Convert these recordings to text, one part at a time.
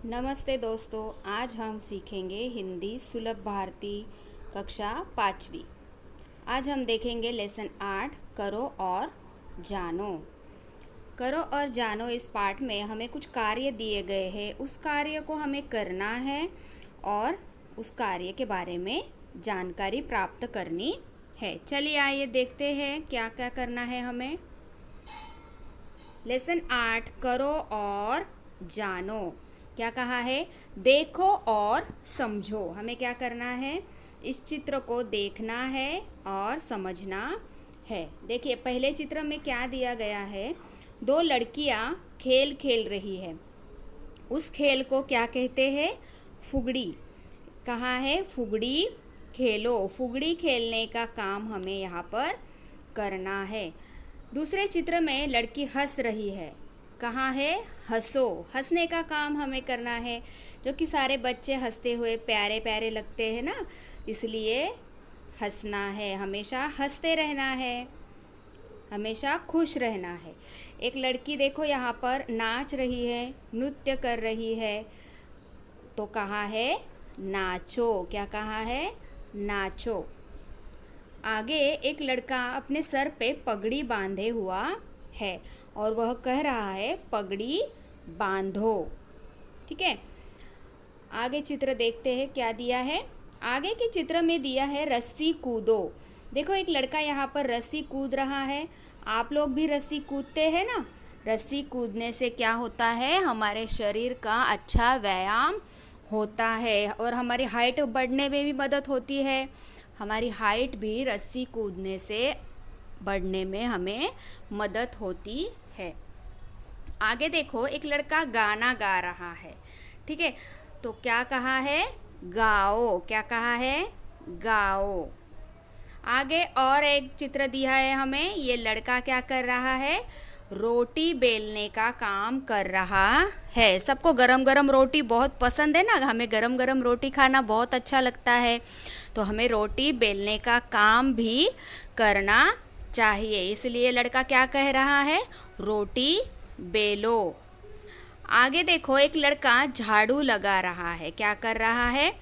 नमस्ते दोस्तों, आज हम सीखेंगे हिंदी सुलभ भारती कक्षा 5वीं। आज हम देखेंगे लेसन 8 करो और जानो। करो और जानो इस पाठ में हमें कुछ कार्य दिए गए हैं। उस कार्य को हमें करना है और उस कार्य के बारे में जानकारी प्राप्त करनी है। चलिए आइए देखते हैं क्या क्या करना है हमें। लेसन 8 करो और जानो। क्या कहा है? देखो और समझो। हमें क्या करना है? इस चित्र को देखना है और समझना है। देखिए पहले चित्र में क्या दिया गया है। दो लड़कियां खेल खेल रही है। उस खेल को क्या कहते हैं? फुगड़ी। कहा है फुगड़ी खेलो। फुगड़ी खेलने का काम हमें यहाँ पर करना है। दूसरे चित्र में लड़की हंस रही है। कहाँ है? हंसो। हंसने का काम हमें करना है। जो कि सारे बच्चे हंसते हुए प्यारे प्यारे लगते हैं ना, इसलिए हंसना है। हमेशा हंसते रहना है, हमेशा खुश रहना है। एक लड़की देखो यहाँ पर नाच रही है, नृत्य कर रही है। तो कहा है नाचो। क्या कहा है? नाचो। आगे एक लड़का अपने सर पे पगड़ी बांधे हुआ है और वह कह रहा है पगड़ी बांधो। ठीक है, आगे चित्र देखते हैं क्या दिया है। आगे के चित्र में दिया है रस्सी कूदो। देखो एक लड़का यहाँ पर रस्सी कूद रहा है। आप लोग भी रस्सी कूदते हैं ना। रस्सी कूदने से क्या होता है? हमारे शरीर का अच्छा व्यायाम होता है और हमारी हाइट बढ़ने में भी मदद होती है। हमारी हाइट भी रस्सी कूदने से बढ़ने में हमें मदद होती है। आगे देखो एक लड़का गाना गा रहा है। ठीक है, तो क्या कहा है? गाओ। क्या कहा है? गाओ। आगे और एक चित्र दिया है हमें। ये लड़का क्या कर रहा है? रोटी बेलने का काम कर रहा है। सबको गरम गरम रोटी बहुत पसंद है ना। हमें गरम गरम रोटी खाना बहुत अच्छा लगता है। तो हमें रोटी बेलने का काम भी करना चाहिए। इसलिए लड़का क्या कह रहा है? रोटी बेलो। आगे देखो एक लड़का झाड़ू लगा रहा है। क्या कर रहा है?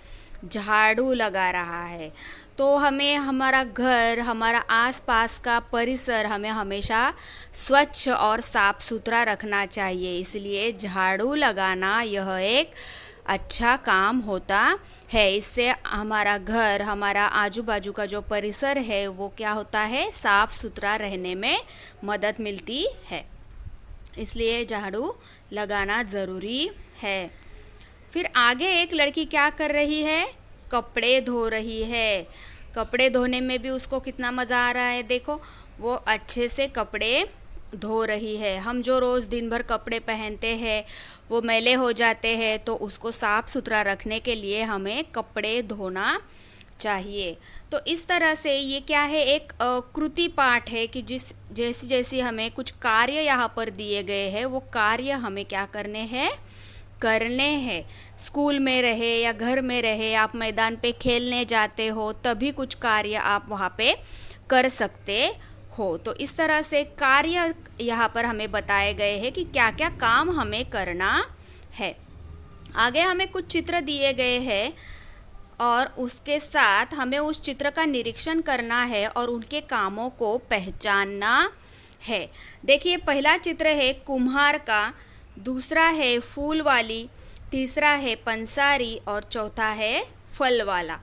झाड़ू लगा रहा है। तो हमें हमारा घर, हमारा आसपास का परिसर हमें हमेशा स्वच्छ और साफ सुथरा रखना चाहिए। इसलिए झाड़ू लगाना यह एक अच्छा काम होता है। इससे हमारा घर, हमारा आजू बाजू का जो परिसर है वो क्या होता है? साफ सुथरा रहने में मदद मिलती है। इसलिए झाड़ू लगाना ज़रूरी है। फिर आगे एक लड़की क्या कर रही है? कपड़े धो रही है। कपड़े धोने में भी उसको कितना मज़ा आ रहा है। देखो वो अच्छे से कपड़े धो रही है। हम जो रोज़ दिन भर कपड़े पहनते हैं वो मैले हो जाते हैं, तो उसको साफ़ सुथरा रखने के लिए हमें कपड़े धोना चाहिए। तो इस तरह से ये क्या है? एक कृति पाठ है कि जैसी जैसी हमें कुछ कार्य यहाँ पर दिए गए हैं वो कार्य हमें क्या करने हैं? करने हैं। स्कूल में रहे या घर में रहे, आप मैदान पे खेलने जाते हो तभी कुछ कार्य आप वहाँ पे कर सकते हो। तो इस तरह से कार्य यहाँ पर हमें बताए गए हैं कि क्या क्या काम हमें करना है। आगे हमें कुछ चित्र दिए गए हैं और उसके साथ हमें उस चित्र का निरीक्षण करना है और उनके कामों को पहचानना है। देखिए पहला चित्र है कुम्हार का, दूसरा है फूल वाली, तीसरा है पंसारी और चौथा है फल वाला।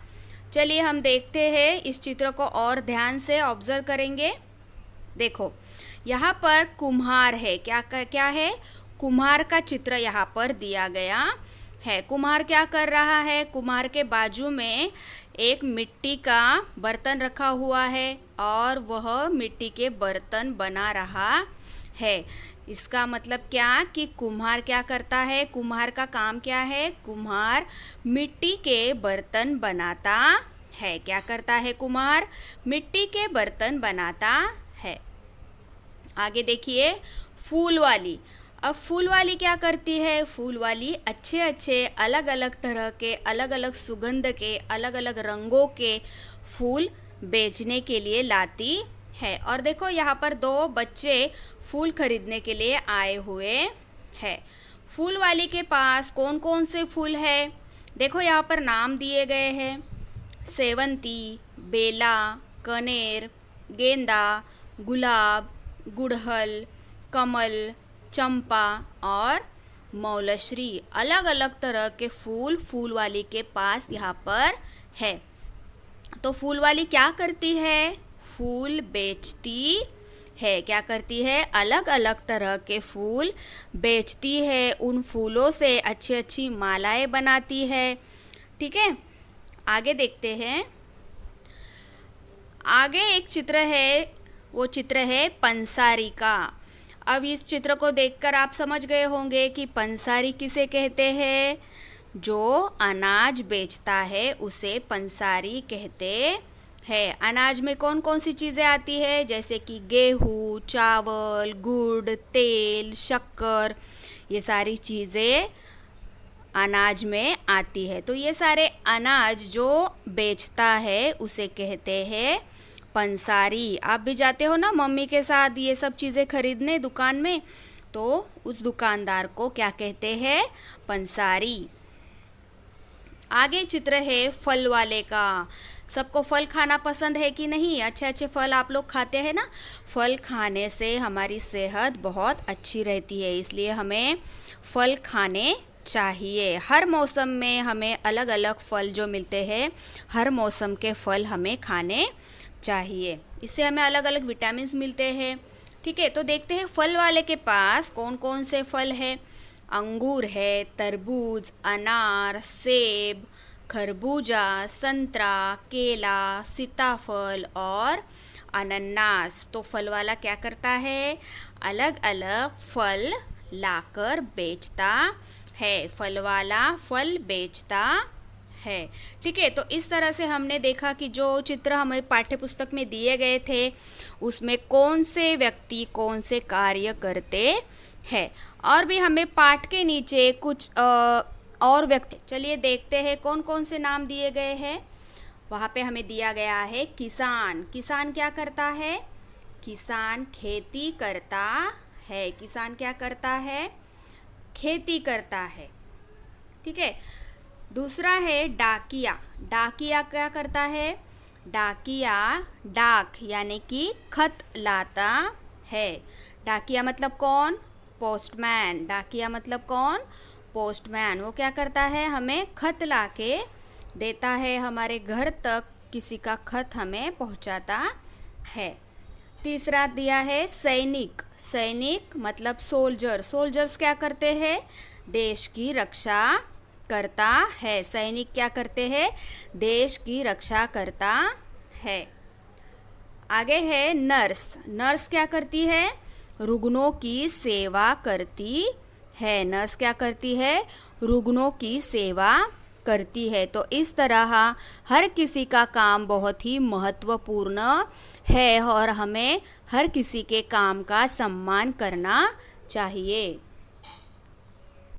चलिए हम देखते हैं इस चित्र को और ध्यान से ऑब्जर्व करेंगे। देखो यहाँ पर कुम्हार है। क्या है? कुम्हार का चित्र यहाँ पर दिया गया है। कुम्हार क्या कर रहा है? कुम्हार के बाजू में एक मिट्टी का बर्तन रखा हुआ है और वह मिट्टी के बर्तन बना रहा है। इसका मतलब क्या कि कुम्हार क्या करता है? कुम्हार का काम क्या है? कुम्हार मिट्टी के बर्तन बनाता है। क्या करता है कुम्हार? मिट्टी के बर्तन बनाता है। आगे देखिए फूल वाली। अब फूल वाली क्या करती है? फूल वाली अच्छे अच्छे अलग अलग तरह के, अलग अलग सुगंध के, अलग अलग रंगों के फूल बेचने के लिए लाती है। और देखो यहाँ पर दो बच्चे फूल खरीदने के लिए आए हुए हैं। फूल वाली के पास कौन कौन से फूल है? देखो यहाँ पर नाम दिए गए हैं, सेवंती, बेला, कनेर, गेंदा, गुलाब, गुड़हल, कमल, चंपा और मौलश्री। अलग अलग तरह के फूल फूल वाली के पास यहाँ पर है। तो फूल वाली क्या करती है? फूल बेचती है। क्या करती है? अलग अलग तरह के फूल बेचती है। उन फूलों से अच्छी अच्छी मालाएं बनाती है। ठीक है, आगे देखते हैं। आगे एक चित्र है, वो चित्र है पंसारी का। अब इस चित्र को देखकर आप समझ गए होंगे कि पंसारी किसे कहते हैं। जो अनाज बेचता है उसे पंसारी कहते हैं। अनाज में कौन कौन सी चीज़ें आती है? जैसे कि गेहूँ, चावल, गुड़, तेल, शक्कर, ये सारी चीज़ें अनाज में आती है। तो ये सारे अनाज जो बेचता है उसे कहते हैं पंसारी। आप भी जाते हो ना मम्मी के साथ ये सब चीज़ें खरीदने दुकान में, तो उस दुकानदार को क्या कहते हैं? पंसारी। आगे चित्र है फल वाले का। सबको फल खाना पसंद है कि नहीं? अच्छे अच्छे फल आप लोग खाते हैं ना। फल खाने से हमारी सेहत बहुत अच्छी रहती है, इसलिए हमें फल खाने चाहिए। हर मौसम में हमें अलग अलग फल जो मिलते हैं, हर मौसम के फल हमें खाने चाहिए। इससे हमें अलग अलग विटामिन्स मिलते हैं। ठीक है, तो देखते हैं फल वाले के पास कौन कौन से फल है। अंगूर है, तरबूज, अनार, सेब, खरबूजा, संतरा, केला, सीताफल और अनानास। तो फल वाला क्या करता है? अलग अलग फल लाकर बेचता है। फल वाला फल बेचता है। ठीक है, तो इस तरह से हमने देखा कि जो चित्र हमें पाठ्य पुस्तक में दिए गए थे उसमें कौन से व्यक्ति कौन से कार्य करते हैं। और भी हमें पाठ के नीचे कुछ और व्यक्ति, चलिए देखते हैं कौन कौन से नाम दिए गए हैं। वहाँ पे हमें दिया गया है किसान। किसान क्या करता है? किसान खेती करता है। किसान क्या करता है? खेती करता है। ठीक है, दूसरा है डाकिया। डाकिया क्या करता है? डाकिया डाक यानी कि खत लाता है। डाकिया मतलब कौन? पोस्टमैन। डाकिया मतलब कौन? पोस्टमैन। वो क्या करता है? हमें खत लाके देता है, हमारे घर तक किसी का खत हमें पहुंचाता है। तीसरा दिया है सैनिक। सैनिक मतलब सोल्जर। सोल्जर्स क्या करते हैं? देश की रक्षा करता है। सैनिक क्या करते हैं? देश की रक्षा करता है। आगे है नर्स। नर्स क्या करती है? रुग्णों की सेवा करती है। नर्स क्या करती है? रुग्णों की सेवा करती है। तो इस तरह हर किसी का काम बहुत ही महत्वपूर्ण है और हमें हर किसी के काम का सम्मान करना चाहिए।